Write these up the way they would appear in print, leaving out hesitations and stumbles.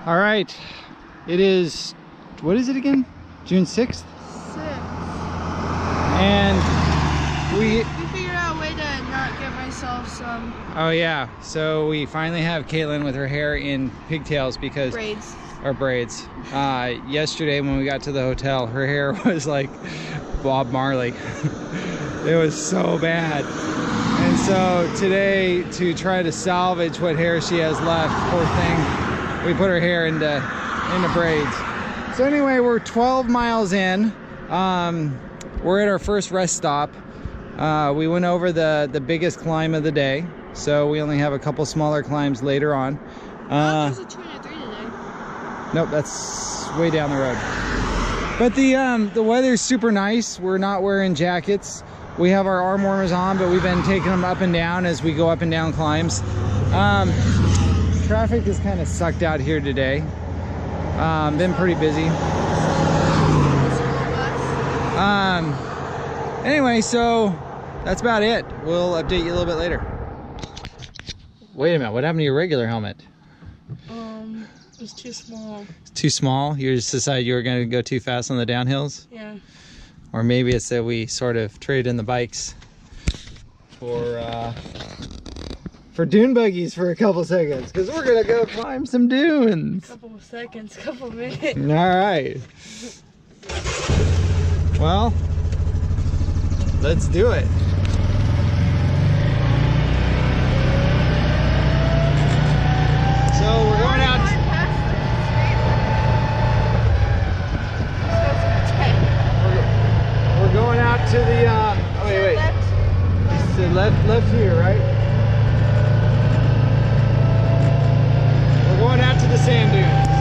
All right, it is, what is it again? June 6th? And we figured out a way to not get myself some. Oh yeah, so we finally have Caitlin with her hair in pigtails because Braids. Or braids. Yesterday when we got to the hotel, her hair was like Bob Marley. It was so bad. And so today, to try to salvage what hair she has left, poor thing, we put her hair into braids. So anyway, we're 12 miles in. We're at our first rest stop. We went over the biggest climb of the day, so we only have a couple smaller climbs later on. There's a 2 and a 3 today. Nope, that's way down the road. But the weather's super nice. We're not wearing jackets. We have our arm warmers on, but we've been taking them up and down as we go up and down climbs. Traffic is kind of sucked out here today. Been pretty busy. Anyway, so that's about it. We'll update you a little bit later. Wait a minute, what happened to your regular helmet? It was too small. It's too small? You just decided you were going to go too fast on the downhills? Yeah. Or maybe it's that we sort of traded in the bikes for dune buggies for a couple seconds, because we're gonna go climb some dunes. Couple of seconds, couple of minutes. All right. Well, let's do it. So we're going out. We're going out to the. Oh wait. It's the left here, right? We're going out to the sand dunes.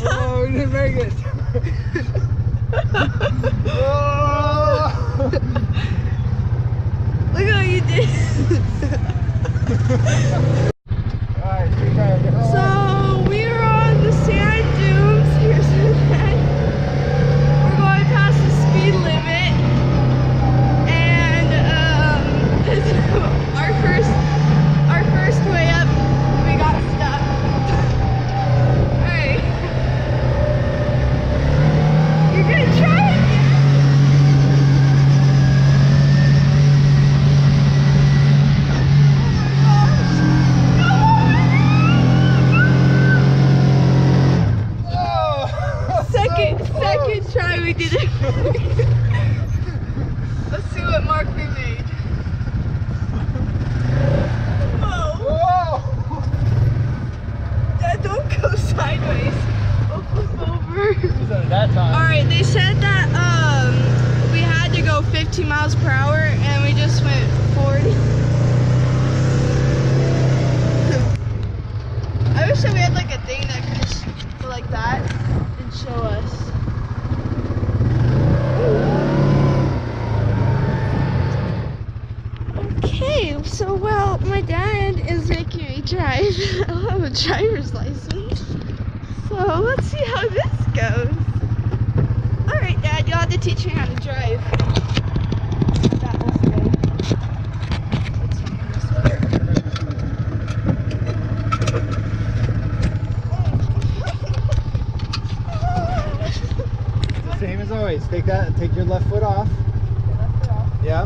Oh, we didn't make it. Oh. Look what you did. Alright, so we are on the sand dunes. Here's the sand. We're going past the speed limit, and our first way up, we got stuck. Alright. You're gonna try it? Second try we did it. Let's see what mark we made. Whoa! Whoa! Yeah, don't go sideways. We'll flip over. That time. Alright, they said that we had to go 15 miles per hour and we just went 40. I wish that we had like a thing that could just go like that and show us. Okay, so well, my dad is making me drive. I don't have a driver's license. So let's see how this goes. Alright, Dad, you'll have to teach me how to drive. That was good. Let's find this way. Same as always. Take your left foot off. Left foot off. Yeah.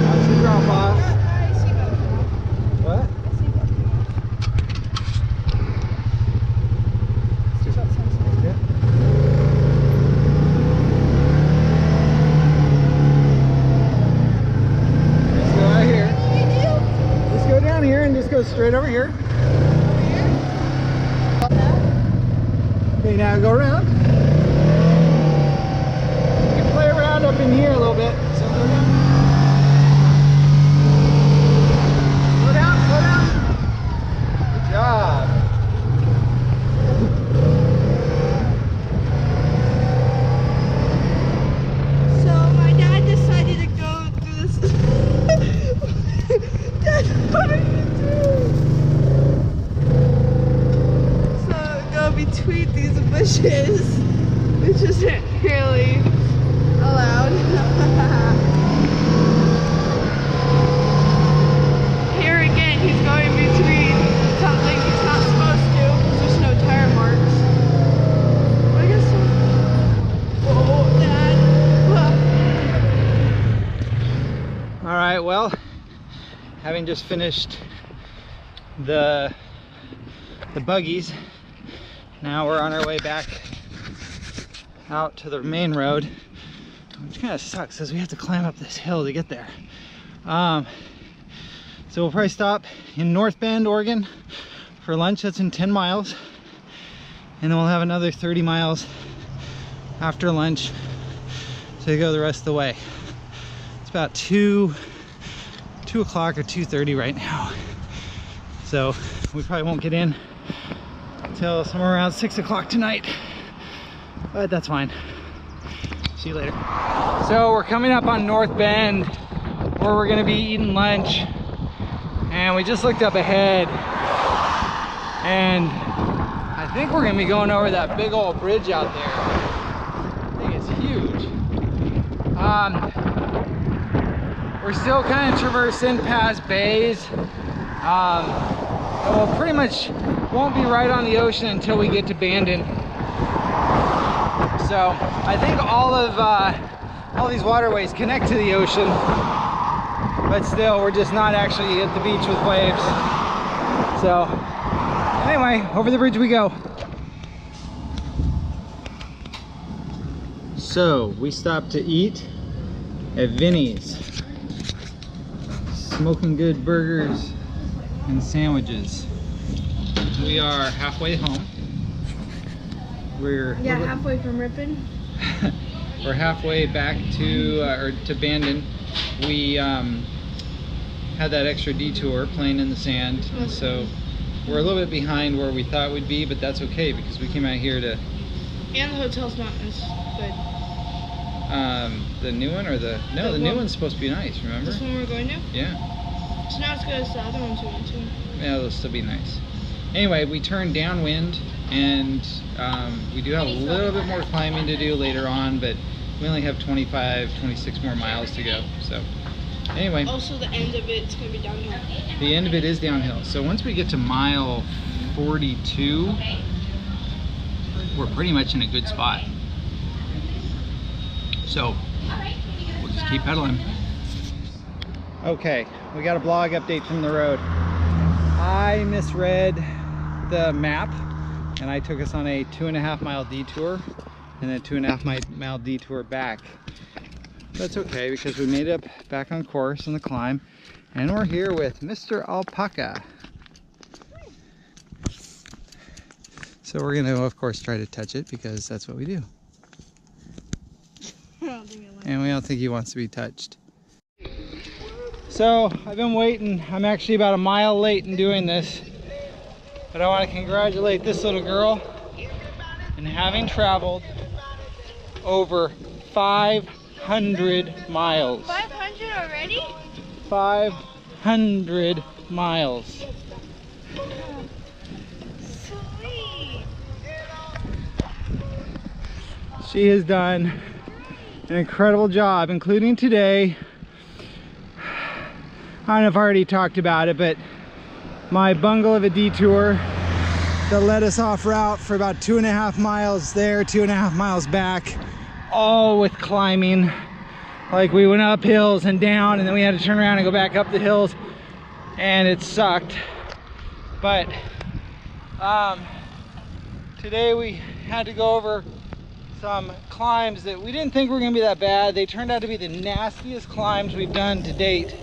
How's the drop off? I see both. What? I see both. straight over here. Over here? Got that? Okay, now go around. You can play around up in here a little bit. So go down. Slow down, slow down. Good job. So my dad decided to go through this. Dad, what are you doing? So go between these bushes, which isn't really allowed. Here again, he's going between something he's not supposed to because there's no tire marks. I guess so. Oh, Dad. All right, well, having just finished the buggies, now we're on our way back out to the main road, which kind of sucks because we have to climb up this hill to get there. So we'll probably stop in North Bend, Oregon for lunch. That's in 10 miles. And then we'll have another 30 miles after lunch to go the rest of the way. It's about 2 o'clock or 2:30 right now. So we probably won't get in until somewhere around 6 o'clock tonight. But that's fine. See you later. So we're coming up on North Bend where we're gonna be eating lunch. And we just looked up ahead and I think we're gonna be going over that big old bridge out there. I think it's huge. We're still kind of traversing past bays. And we'll pretty much won't be right on the ocean until we get to Bandon. So I think all these waterways connect to the ocean, but still we're just not actually at the beach with waves. So anyway, over the bridge we go. So we stopped to eat at Vinny's. Smoking good burgers and sandwiches. We are halfway home. We're halfway from Ripon. We're halfway back to Bandon. We had that extra detour playing in the sand, and so we're a little bit behind where we thought we'd be, but that's okay because we came out here to. And the hotel's not as good. The new one or the new one's supposed to be nice. Remember? This one we're going to? Yeah. It's not as good as the other ones we went to. Yeah, it'll still be nice. Anyway, we turned downwind and we do have a little bit more climbing to do later on, but we only have 26 more miles to go. So anyway. Also the end of it's going to be downhill. The end of it is downhill. So once we get to mile 42, we're pretty much in a good spot. So we'll just keep pedaling. Okay, we got a blog update from the road. I misread the map and I took us on a 2.5 mile detour and then 2.5 mile detour back. That's okay because we made it back on course on the climb and we're here with Mr. Alpaca. So we're gonna of course try to touch it because that's what we do. And we don't think he wants to be touched. So I've been waiting. I'm actually about a mile late in doing this, but I want to congratulate this little girl in having traveled over 500 miles. 500 already? 500 miles. Sweet. She has done an incredible job, including today. I don't know if I already talked about it, but my bungle of a detour that led us off route for about 2.5 miles there, 2.5 miles back, all with climbing. Like we went up hills and down, and then we had to turn around and go back up the hills, and it sucked. But today we had to go over some climbs that we didn't think were going to be that bad. They turned out to be the nastiest climbs we've done to date.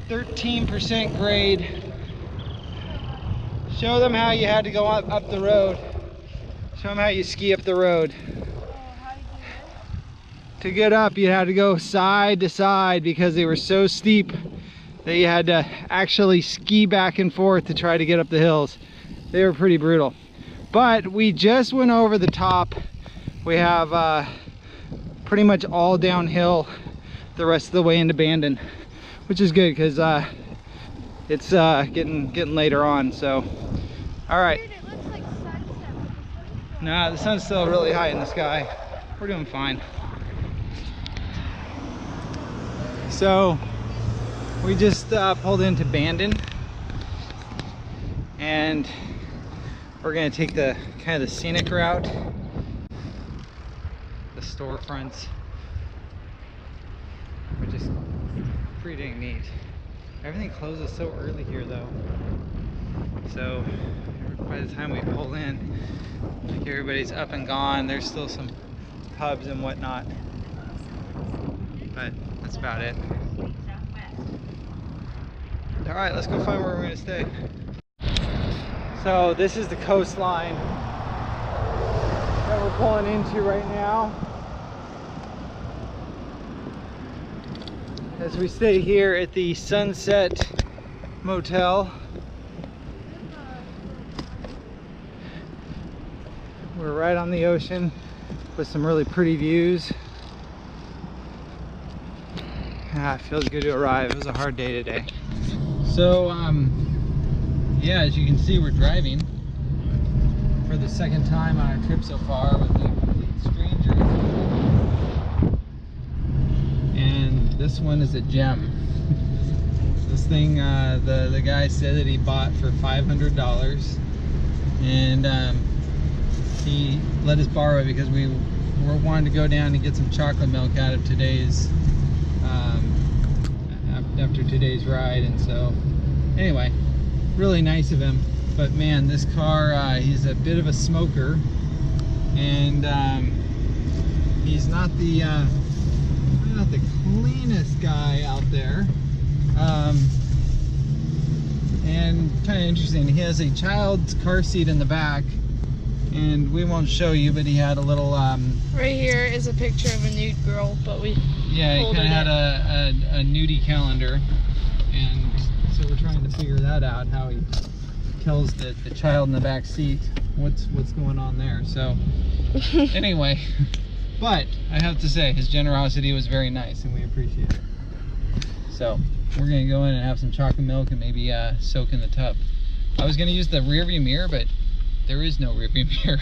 13% grade, Show them how you had to go up the road. Show them how you ski up the road. To get up, you had to go side to side because they were so steep that you had to actually ski back and forth to try to get up the hills. They were pretty brutal. But we just went over the top. We have pretty much all downhill the rest of the way into Bandon, which is good because it's getting later on. So, all right. Dude, it looks like sunset. Nah, the sun's still really high in the sky. We're doing fine. So we just pulled into Bandon, and we're gonna take the kind of the scenic route. The storefronts are just pretty dang neat. Everything closes so early here though, so by the time we pull in, like, everybody's up and gone. There's still some pubs and whatnot, but that's about it. All right, let's go find where we're gonna stay. So this is the coastline that we're pulling into right now. As we stay here at the Sunset Motel. We're right on the ocean with some really pretty views. It feels good to arrive. It was a hard day today. So, yeah, as you can see, we're driving for the second time on our trip so far with a complete stranger. And this one is a gem. This thing, the guy said that he bought for $500, and he let us borrow it because we were wanting to go down and get some chocolate milk out of today's after today's ride. And so anyway, really nice of him. But man, this car, he's a bit of a smoker, and he's not the cleanest guy out there, and kind of interesting, he has a child's car seat in the back, and we won't show you, but he had a little Right here is a picture of a nude girl, but we yeah, he kind of had a nudie calendar, and so we're trying to figure that out, how he tells the child in the back seat what's going on there. So anyway, but I have to say his generosity was very nice, and we appreciate it. So we're gonna go in and have some chocolate milk and maybe soak in the tub. I was gonna use the rear view mirror, but there is no rear view mirror.